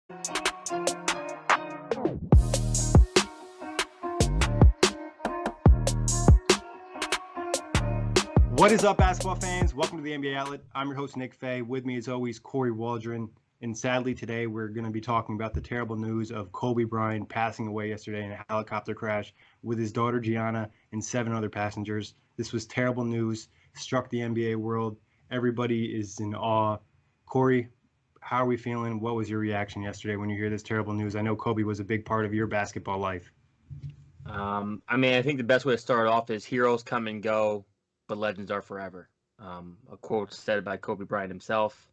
What is up, basketball fans? Welcome to the NBA Outlet. I'm your host, Nick Fay. With me, as always, Kory Waldron. And sadly, today we're going to be talking about the terrible news of Kobe Bryant passing away yesterday in a helicopter crash with his daughter, Gianna, and 7 other passengers. This was terrible news, struck the NBA world. Everybody is in awe. Kory, how are we feeling? What was your reaction yesterday when you hear this terrible news? I know Kobe was a big part of your basketball life. I think the best way to start off is heroes come and go, but legends are forever. A quote said by Kobe Bryant himself.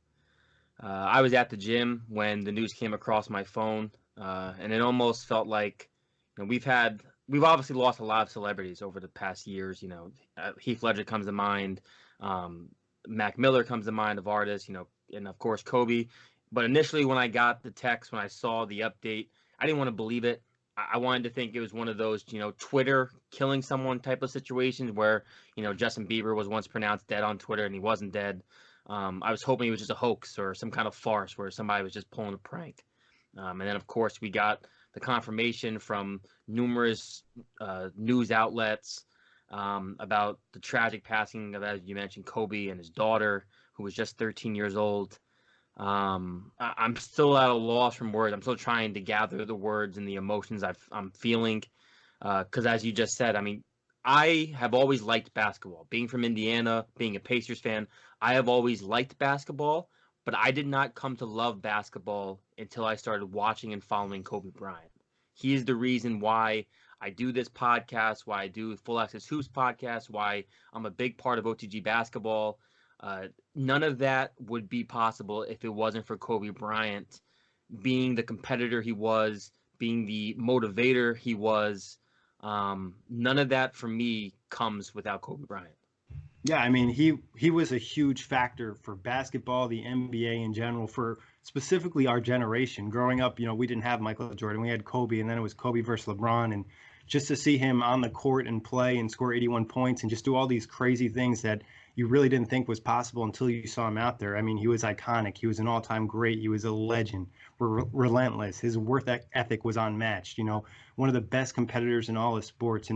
I was at the gym when the news came across my phone, and it almost felt like, we've obviously lost a lot of celebrities over the past years. Heath Ledger comes to mind, Mac Miller comes to mind of artists, and of course Kobe. But initially, when I got the text, when I saw the update, I didn't want to believe it. I wanted to think it was one of those, Twitter killing someone type of situations where, Justin Bieber was once pronounced dead on Twitter and he wasn't dead. I was hoping it was just a hoax or some kind of farce where somebody was just pulling a prank. And then, of course, we got the confirmation from numerous news outlets about the tragic passing of, as you mentioned, Kobe and his daughter, who was just 13 years old. I'm still at a loss from words. I'm still trying to gather the words and the emotions I'm feeling. Because as you just said, I have always liked basketball. Being from Indiana, being a Pacers fan, I have always liked basketball, but I did not come to love basketball until I started watching and following Kobe Bryant. He is the reason why I do this podcast, why I do Full Access Hoops podcast, why I'm a big part of OTG basketball. None of that would be possible if it wasn't for Kobe Bryant being the competitor he was, being the motivator he was. None of that for me comes without Kobe Bryant. Yeah, he was a huge factor for basketball, the NBA in general, for specifically our generation. Growing up, we didn't have Michael Jordan. We had Kobe, and then it was Kobe versus LeBron. And just to see him on the court and play and score 81 points and just do all these crazy things that you really didn't think was possible until you saw him out there. He was iconic. He was an all-time great. He was a legend. Relentless. His work ethic was unmatched. One of the best competitors in all of sports.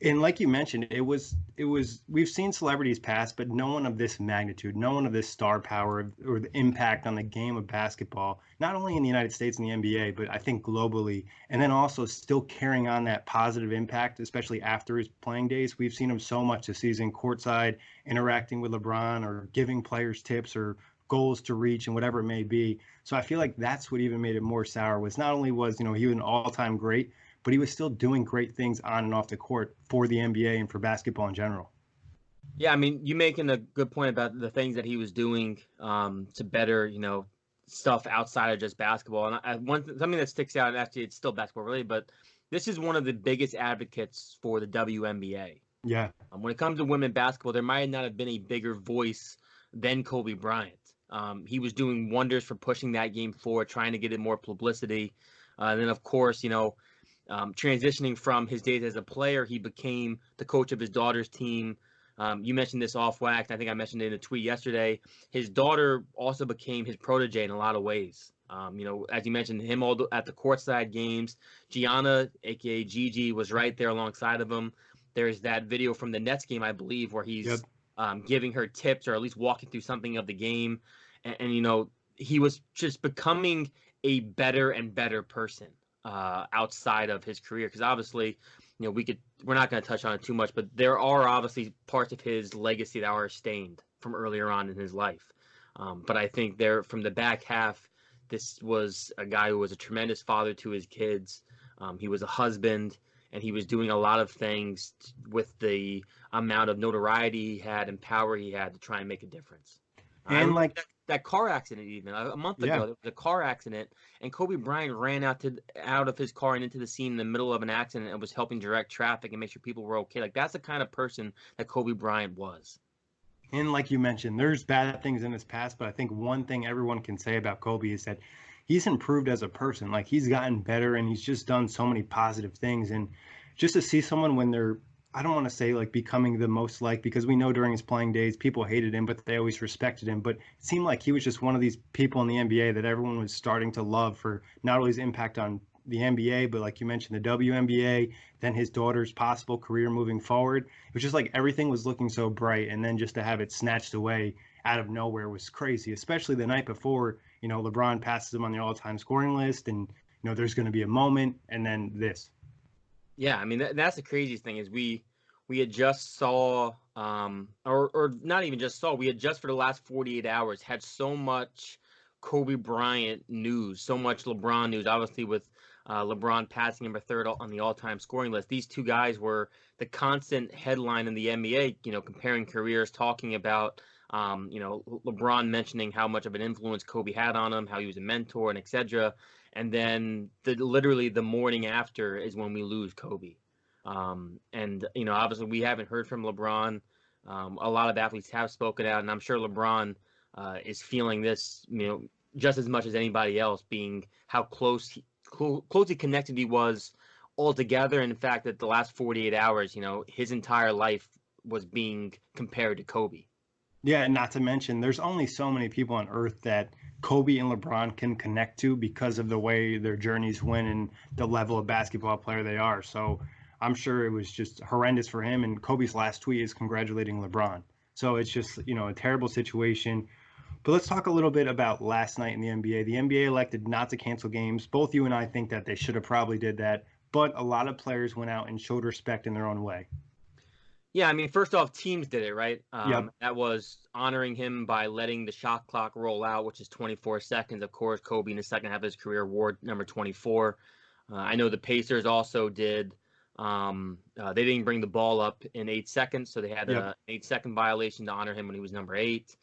And like you mentioned, it was we've seen celebrities pass, but no one of this magnitude, no one of this star power or the impact on the game of basketball, not only in the United States and the NBA, but I think globally, and then also still carrying on that positive impact, especially after his playing days. We've seen him so much this season, courtside, interacting with LeBron or giving players tips or goals to reach and whatever it may be. So I feel like that's what even made it more sour, was not only was, he was an all-time great, but he was still doing great things on and off the court for the NBA and for basketball in general. Yeah, you're making a good point about the things that he was doing to better, stuff outside of just basketball. And something that sticks out, and actually it's still basketball related, but this is one of the biggest advocates for the WNBA. Yeah. When it comes to women basketball, there might not have been a bigger voice than Kobe Bryant. He was doing wonders for pushing that game forward, trying to get it more publicity. And then, of course, transitioning from his days as a player, he became the coach of his daughter's team. You mentioned this off wax. I think I mentioned it in a tweet yesterday. His daughter also became his protege in a lot of ways. As you mentioned, him all at the courtside games. Gianna, aka Gigi, was right there alongside of him. There's that video from the Nets game, I believe, where he's giving her tips or at least walking through something of the game. And he was just becoming a better and better person outside of his career, because obviously, we're not going to touch on it too much, but there are obviously parts of his legacy that are stained from earlier on in his life. But I think from the back half, this was a guy who was a tremendous father to his kids. He was a husband, and he was doing a lot of things with the amount of notoriety he had and power he had to try and make a difference. And like that car accident, even a month ago, there was a car accident, and Kobe Bryant ran out of his car and into the scene in the middle of an accident and was helping direct traffic and make sure people were okay. Like, that's the kind of person that Kobe Bryant was. And like you mentioned, there's bad things in his past, but I think one thing everyone can say about Kobe is that he's improved as a person. Like, he's gotten better, and he's just done so many positive things. And just to see someone when they're I don't want to say like becoming the most liked, because we know during his playing days people hated him, but they always respected him. But it seemed like he was just one of these people in the NBA that everyone was starting to love for not only his impact on the NBA, but like you mentioned, the WNBA, then his daughter's possible career moving forward. It was just like everything was looking so bright, and then just to have it snatched away out of nowhere was crazy, especially the night before, LeBron passes him on the all-time scoring list, and there's going to be a moment, and then this. Yeah, I mean that's the craziest thing is we had just saw or not even just saw, we had just for the last 48 hours had so much Kobe Bryant news, so much LeBron news, obviously with LeBron passing him a third on the all-time scoring list. These two guys were the constant headline in the NBA, comparing careers, talking about LeBron mentioning how much of an influence Kobe had on him, how he was a mentor, and etc. And then literally the morning after is when we lose Kobe. And obviously we haven't heard from LeBron. A lot of athletes have spoken out, and I'm sure LeBron is feeling this, just as much as anybody else, being how closely connected he was altogether. And in fact, that the last 48 hours, his entire life was being compared to Kobe. Yeah, and not to mention, there's only so many people on Earth that Kobe and LeBron can connect to because of the way their journeys went and the level of basketball player they are. So I'm sure it was just horrendous for him. And Kobe's last tweet is congratulating LeBron. So it's just, a terrible situation. But let's talk a little bit about last night in the NBA. The NBA elected not to cancel games. Both you and I think that they should have probably did that. But a lot of players went out and showed respect in their own way. Yeah, I mean, first off, teams did it, right? Yep. That was honoring him by letting the shot clock roll out, which is 24 seconds. Of course, Kobe in the second half of his career wore number 24. I know the Pacers also did. They didn't bring the ball up in 8 seconds, so they had an 8-second violation to honor him when he was number 8.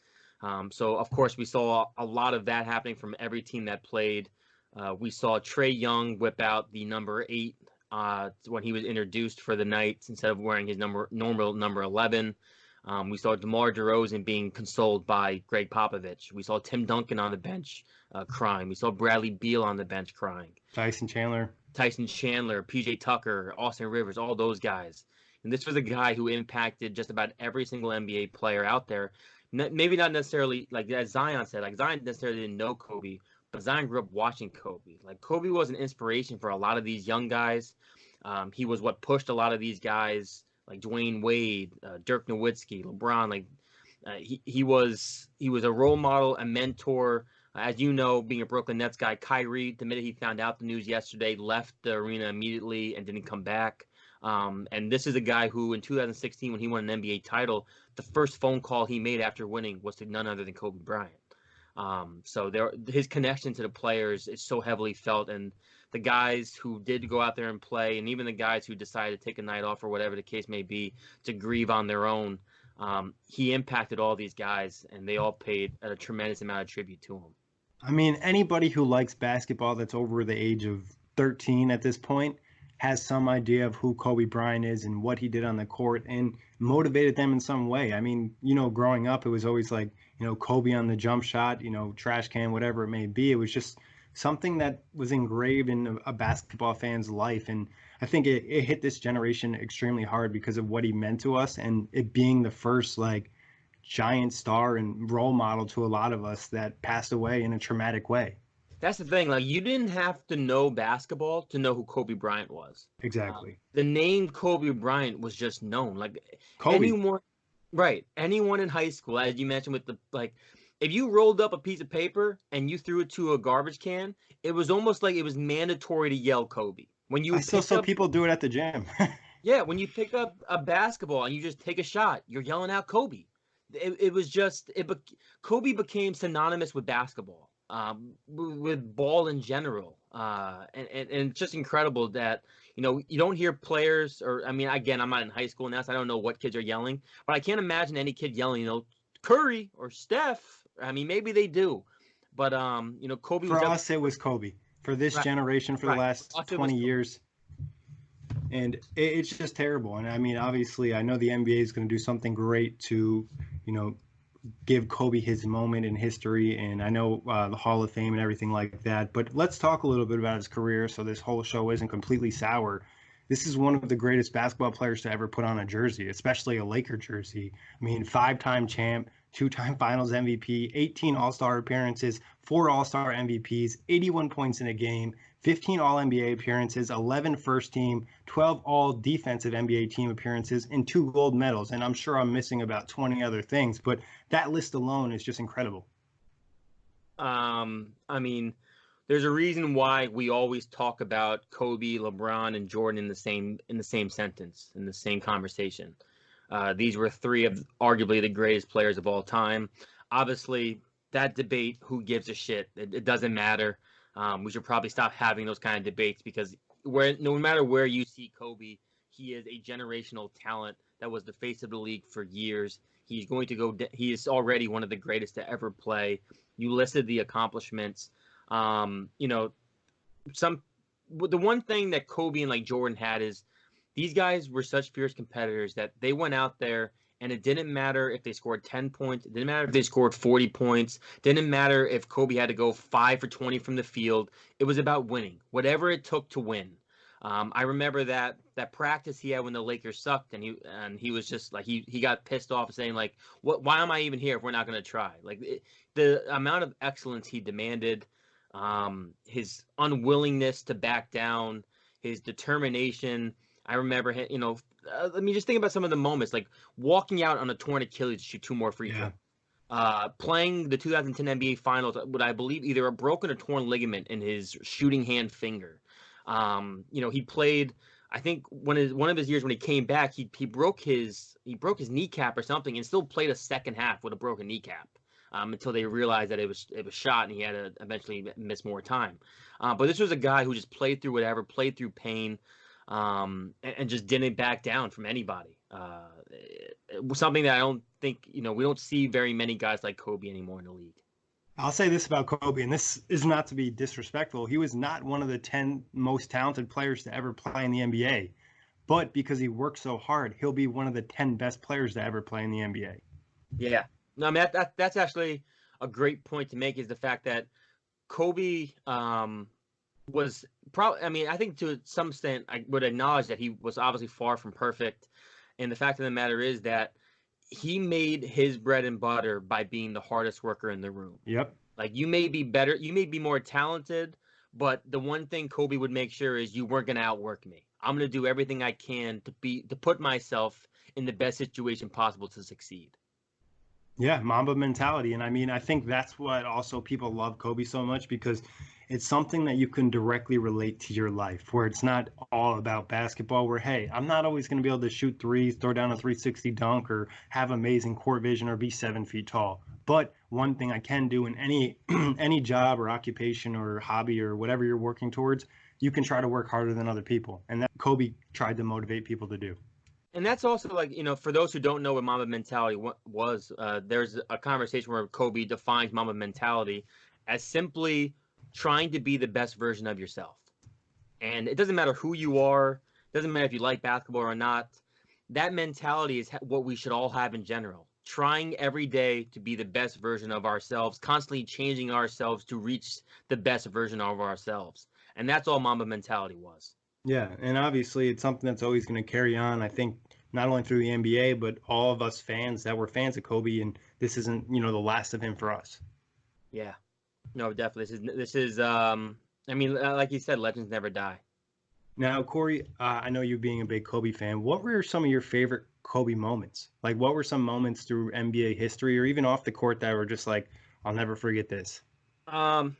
So, of course, we saw a lot of that happening from every team that played. We saw Trae Young whip out the number 8 when he was introduced for the night instead of wearing his normal number 11. We saw DeMar DeRozan being consoled by Greg Popovich. We saw Tim Duncan on the bench crying. We saw Bradley Beal on the bench crying. Tyson Chandler, PJ Tucker, Austin Rivers, all those guys. And this was a guy who impacted just about every single NBA player out there. Maybe not necessarily, like as Zion said, like Zion necessarily didn't know Kobe, but Zion grew up watching Kobe. Like Kobe was an inspiration for a lot of these young guys. He was what pushed a lot of these guys, like Dwayne Wade, Dirk Nowitzki, LeBron. Like he was a role model, a mentor. As you know, being a Brooklyn Nets guy, Kyrie, the minute he found out the news yesterday, left the arena immediately and didn't come back. And this is a guy who, in 2016, when he won an NBA title, the first phone call he made after winning was to none other than Kobe Bryant. So his connection to the players is so heavily felt, and the guys who did go out there and play, and even the guys who decided to take a night off or whatever the case may be to grieve on their own, he impacted all these guys, and they all paid a tremendous amount of tribute to him. I mean, anybody who likes basketball that's over the age of 13 at this point has some idea of who Kobe Bryant is and what he did on the court and motivated them in some way. I mean, growing up, it was always like, Kobe on the jump shot, trash can, whatever it may be. It was just something that was engraved in a basketball fan's life. And I think it hit this generation extremely hard because of what he meant to us, and it being the first like giant star and role model to a lot of us that passed away in a traumatic way. That's the thing. Like, you didn't have to know basketball to know who Kobe Bryant was. Exactly. The name Kobe Bryant was just known. Like Kobe. Anyone in high school, as you mentioned, with if you rolled up a piece of paper and you threw it to a garbage can, it was almost like it was mandatory to yell Kobe. I still saw people do it at the gym. Yeah, when you pick up a basketball and you just take a shot, you're yelling out Kobe. It was just Kobe became synonymous with basketball, with ball in general, and it's just incredible that you don't hear players, or I mean, again, I'm not in high school now, so I don't know what kids are yelling, but I can't imagine any kid yelling, Curry or Steph. I mean, maybe they do, but Kobe. For us, it was Kobe. For this generation, for the last 20 years. And it's just terrible. And I mean, obviously, I know the NBA is going to do something great to, give Kobe his moment in history. And I know the Hall of Fame and everything like that. But let's talk a little bit about his career so this whole show isn't completely sour. this is one of the greatest basketball players to ever put on a jersey, especially a Laker jersey. I mean, 5-time champ, 2-time Finals MVP, 18 All-Star appearances, 4 All-Star MVPs, 81 points in a game, 15 All-NBA appearances, 11 first team, 12 All-Defensive NBA team appearances, and 2 gold medals. And I'm sure I'm missing about 20 other things, but that list alone is just incredible. I mean, there's a reason why we always talk about Kobe, LeBron, and Jordan in the same sentence, in the same conversation. These were three of arguably the greatest players of all time. Obviously, that debate, who gives a shit? It doesn't matter. We should probably stop having those kind of debates because no matter where you see Kobe, he is a generational talent that was the face of the league for years. He's going to go. He is already one of the greatest to ever play. You listed the accomplishments. You know, the one thing that Kobe and like Jordan had is these guys were such fierce competitors that they went out there and it didn't matter if they scored 10 points. It didn't matter if they scored 40 points. It didn't matter if Kobe had to go 5 for 20 from the field. It was about winning, whatever it took to win. I remember that practice he had when the Lakers sucked, and he was just like he got pissed off saying like, why am I even here if we're not going to try? Like the amount of excellence he demanded, his unwillingness to back down, his determination. I remember him, let me just think about some of the moments, like walking out on a torn Achilles to shoot 2 more free throws. Playing the 2010 NBA Finals with, I believe, either a broken or torn ligament in his shooting hand finger. He played, I think one of his years when he came back, he broke his kneecap or something and still played a second half with a broken kneecap. Until they realized that it was shot and he had to eventually miss more time. But this was a guy who just played through whatever, played through pain, and just didn't back down from anybody. It was something that I don't think, we don't see very many guys like Kobe anymore in the league. I'll say this about Kobe, and this is not to be disrespectful. He was not one of the 10 most talented players to ever play in the NBA. But because he worked so hard, he'll be one of the 10 best players to ever play in the NBA. Yeah. No, I mean, that's actually a great point to make, is the fact that Kobe was probably, I mean, I think to some extent I would acknowledge that he was obviously far from perfect. And the fact of the matter is that he made his bread and butter by being the hardest worker in the room. Yep. Like, you may be better, you may be more talented, but the one thing Kobe would make sure is you weren't going to outwork me. I'm going to do everything I can to put myself in the best situation possible to succeed. Yeah, Mamba mentality. And I mean, I think that's what also people love Kobe so much, because it's something that you can directly relate to your life, where it's not all about basketball, where, hey, I'm not always going to be able to shoot threes, throw down a 360 dunk, or have amazing court vision, or be 7 feet tall. But one thing I can do in any job or occupation or hobby or whatever you're working towards, you can try to work harder than other people. And that Kobe tried to motivate people to do. And that's also, like, for those who don't know what Mamba mentality was, there's a conversation where Kobe defines Mamba mentality as simply trying to be the best version of yourself. And it doesn't matter who you are, doesn't matter if you like basketball or not. That mentality is what we should all have in general. Trying every day to be the best version of ourselves, constantly changing ourselves to reach the best version of ourselves. And that's all Mamba mentality was. Yeah, and obviously it's something that's always going to carry on, I think, not only through the NBA, but all of us fans that were fans of Kobe, and this isn't, the last of him for us. Yeah. No, definitely. This is I mean, like you said, legends never die. Now, Kory, I know you being a big Kobe fan, what were some of your favorite Kobe moments? Like, what were some moments through NBA history or even off the court that were just like, I'll never forget this? Well,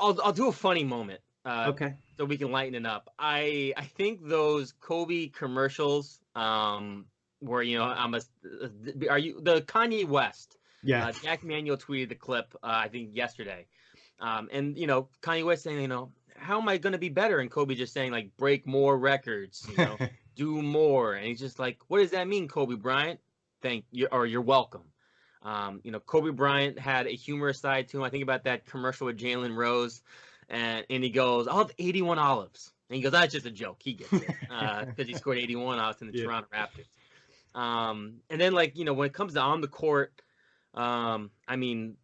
I'll do a funny moment. Okay. So we can lighten it up. I think those Kobe commercials, where are you the Kanye West? Yeah. Jack Manuel tweeted the clip, I think yesterday, and Kanye West saying, how am I going to be better? And Kobe just saying, like, break more records, do more, and he's just like, what does that mean, Kobe Bryant? Thank you, or you're welcome. Kobe Bryant had a humorous side to him. I think about that commercial with Jalen Rose. And he goes, I'll have 81 olives. And he goes, that's just a joke. He gets it. Because he scored 81 olives in the Toronto Raptors. And then, when it comes to on the court, I mean,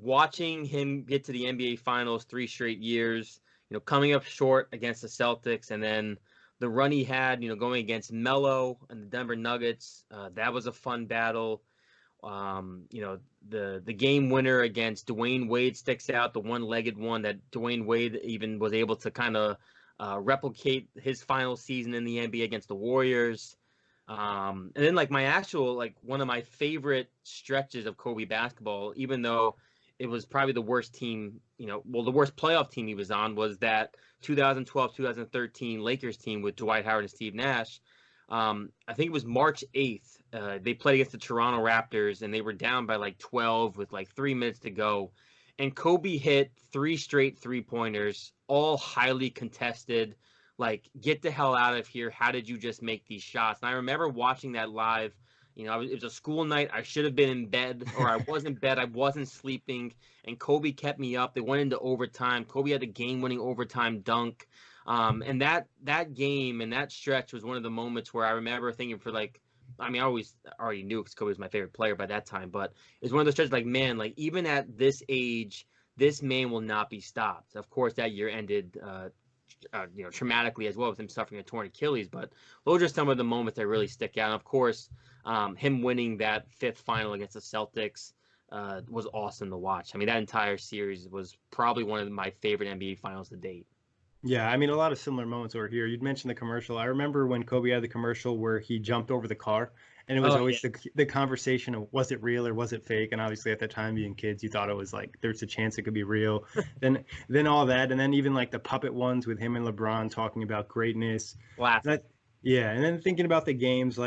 watching him get to the NBA Finals 3 straight years, coming up short against the Celtics, and then the run he had, going against Melo and the Denver Nuggets, that was a fun battle. The game winner against Dwayne Wade sticks out, the one-legged one that Dwayne Wade even was able to kind of replicate his final season in the NBA against the Warriors. And then my actual, one of my favorite stretches of Kobe basketball, even though it was probably the worst team, the worst playoff team he was on, was that 2012-2013 Lakers team with Dwight Howard and Steve Nash. I think it was March 8th. They played against the Toronto Raptors, and they were down by 12 with 3 minutes to go. And Kobe hit 3 straight three-pointers, all highly contested. Get the hell out of here. How did you just make these shots? And I remember watching that live. It was a school night. I should have been in bed, or I was in bed. I wasn't sleeping, and Kobe kept me up. They went into overtime. Kobe had a game-winning overtime dunk. And that game and that stretch was one of the moments where I remember thinking I always already knew because Kobe was my favorite player by that time, but it's one of those stretches even at this age, this man will not be stopped. Of course, that year ended traumatically as well, with him suffering a torn Achilles. But those are some of the moments that really stick out. And of course, him winning that 5th final against the Celtics was awesome to watch. That entire series was probably one of my favorite NBA finals to date. Yeah, a lot of similar moments over here. You'd mentioned the commercial. I remember when Kobe had the commercial where he jumped over the car, and it was always the conversation of, was it real or was it fake? And obviously at the time, being kids, you thought it was there's a chance it could be real. then all that, and then even the puppet ones with him and LeBron talking about greatness. Yeah, and then thinking about the games,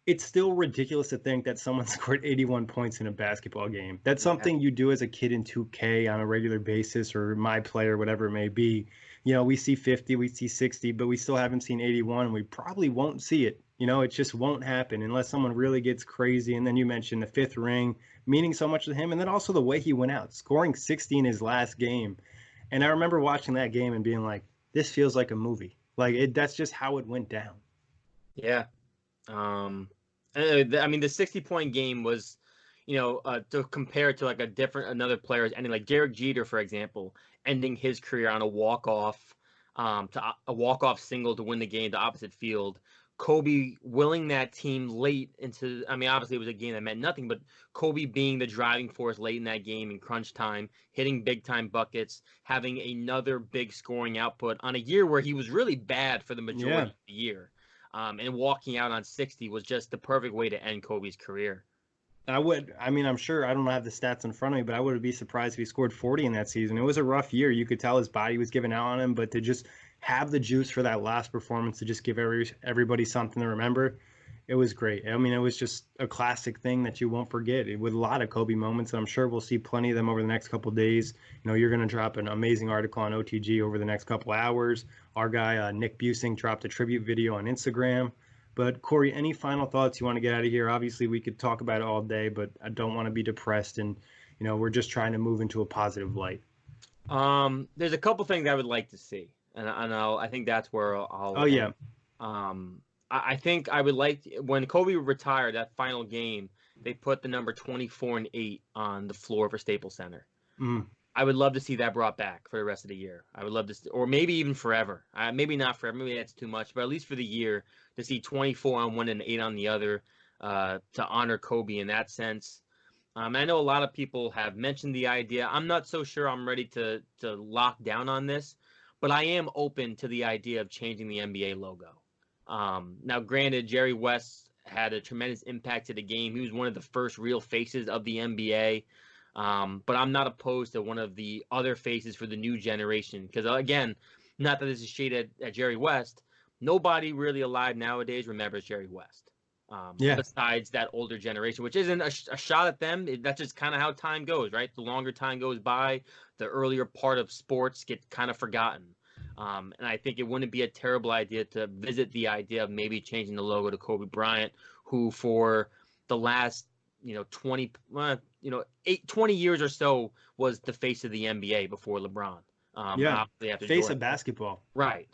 it's still ridiculous to think that someone scored 81 points in a basketball game. That's something you do as a kid in 2K on a regular basis, or My Player, whatever it may be. We see 50, we see 60, but we still haven't seen 81, and we probably won't see it. It just won't happen unless someone really gets crazy. And then you mentioned the 5th ring meaning so much to him, and then also the way he went out, scoring 60 in his last game. And I remember watching that game and being like, this feels like a movie. That's just how it went down. Yeah. The 60-point game was, to compare to another player's ending, Derek Jeter, for example, ending his career on a walk-off single to win the game to opposite field. Kobe willing that team late into, obviously it was a game that meant nothing, but Kobe being the driving force late in that game in crunch time, hitting big-time buckets, having another big scoring output on a year where he was really bad for the majority of the year. And walking out on 60 was just the perfect way to end Kobe's career. I'm sure, I don't have the stats in front of me, but I would be surprised if he scored 40 in that season. It was a rough year. You could tell his body was giving out on him, but to just have the juice for that last performance, to just give everybody something to remember, it was great. It was just a classic thing that you won't forget, with a lot of Kobe moments. I'm sure we'll see plenty of them over the next couple of days. You're going to drop an amazing article on OTG over the next couple of hours. Our guy, Nick Busing, dropped a tribute video on Instagram. But Kory, any final thoughts you want to get out of here? Obviously, we could talk about it all day, but I don't want to be depressed, and we're just trying to move into a positive light. There's a couple things I would like to see, and I think that's where I'll. Oh yeah. I think I would like when Kobe retired that final game, they put the number 24 and 8 on the floor for Staples Center. I would love to see that brought back for the rest of the year. I would love to, or maybe even forever. Maybe not forever. Maybe that's too much, but at least for the year, to see 24 on one and 8 on the other, to honor Kobe in that sense. I know a lot of people have mentioned the idea. I'm not so sure I'm ready to lock down on this, but I am open to the idea of changing the NBA logo. Now, granted, Jerry West had a tremendous impact to the game. He was one of the first real faces of the NBA. But I'm not opposed to one of the other faces for the new generation. Because, again, not that this is shade at Jerry West, nobody really alive nowadays remembers Jerry West. Besides that older generation, which isn't a shot at them. That's just kind of how time goes, right? The longer time goes by, the earlier part of sports get kind of forgotten. And I think it wouldn't be a terrible idea to visit the idea of maybe changing the logo to Kobe Bryant, who for the last 20 years or so was the face of the NBA before LeBron. After face of basketball. Right.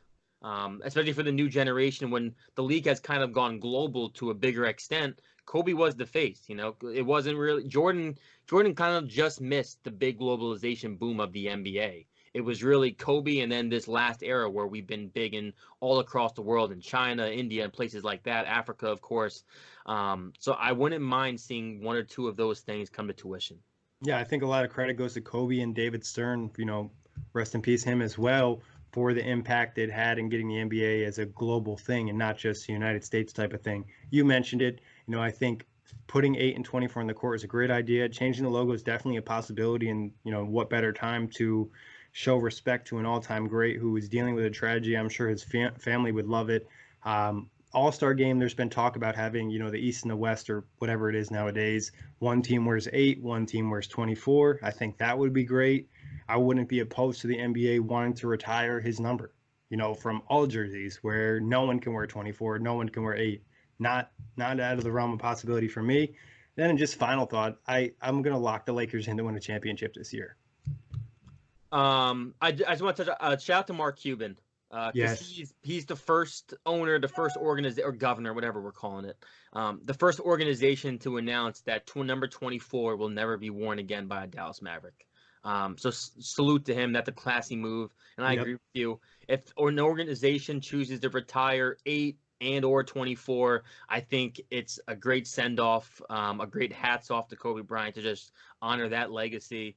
Especially for the new generation, when the league has kind of gone global to a bigger extent, Kobe was the face. It wasn't really Jordan kind of just missed the big globalization boom of the NBA. It was really Kobe and then this last era where we've been big in all across the world, in China, India, and places like that, Africa, of course. So I wouldn't mind seeing one or two of those things come to tuition. Yeah, I think a lot of credit goes to Kobe and David Stern, rest in peace him as well, for the impact it had in getting the NBA as a global thing and not just a United States type of thing. You mentioned it. I think putting 8 and 24 on the court is a great idea. Changing the logo is definitely a possibility, and what better time to show respect to an all-time great who is dealing with a tragedy. I'm sure his family would love it. All-Star game, there's been talk about having, the East and the West or whatever it is nowadays. One team wears 8, one team wears 24. I think that would be great. I wouldn't be opposed to the NBA wanting to retire his number, from all jerseys where no one can wear 24, no one can wear 8. Not out of the realm of possibility for me. Then just final thought, I'm going to lock the Lakers in to win a championship this year. I just want to touch, shout out to Mark Cuban. Yes. He's the first owner, the first organization or governor, whatever we're calling it, the first organization to announce that number 24 will never be worn again by a Dallas Maverick. So salute to him. That's a classy move, and I agree with you. If an organization chooses to retire 8 and or 24, I think it's a great send off, a great hats off to Kobe Bryant to just honor that legacy.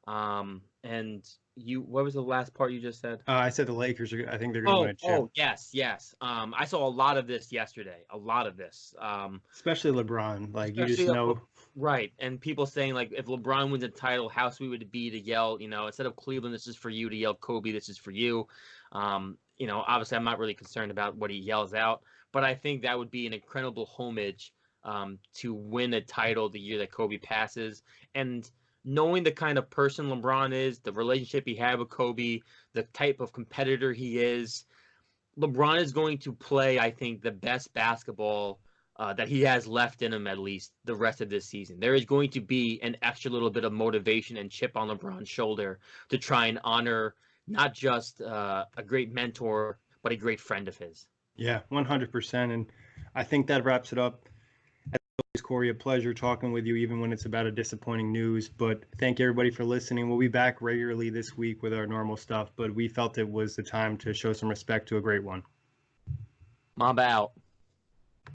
And what was the last part you just said? I said the Lakers I think they're going to win a chip. Oh, yes. I saw a lot of this yesterday. A lot of this. Especially LeBron. Like, you just know. Right. And people saying, like, if LeBron wins a title, how sweet would it be to yell, instead of Cleveland, this is for you, to yell Kobe, this is for you. Obviously, I'm not really concerned about what he yells out, but I think that would be an incredible homage to win a title the year that Kobe passes. And knowing the kind of person LeBron is, the relationship he had with Kobe, the type of competitor he is, LeBron is going to play, I think, the best basketball that he has left in him, at least the rest of this season. There is going to be an extra little bit of motivation and chip on LeBron's shoulder to try and honor not just a great mentor, but a great friend of his. Yeah, 100%. And I think that wraps it up. As always, Kory, a pleasure talking with you, even when it's about a disappointing news. But thank everybody for listening. We'll be back regularly this week with our normal stuff, but we felt it was the time to show some respect to a great one. Mamba out.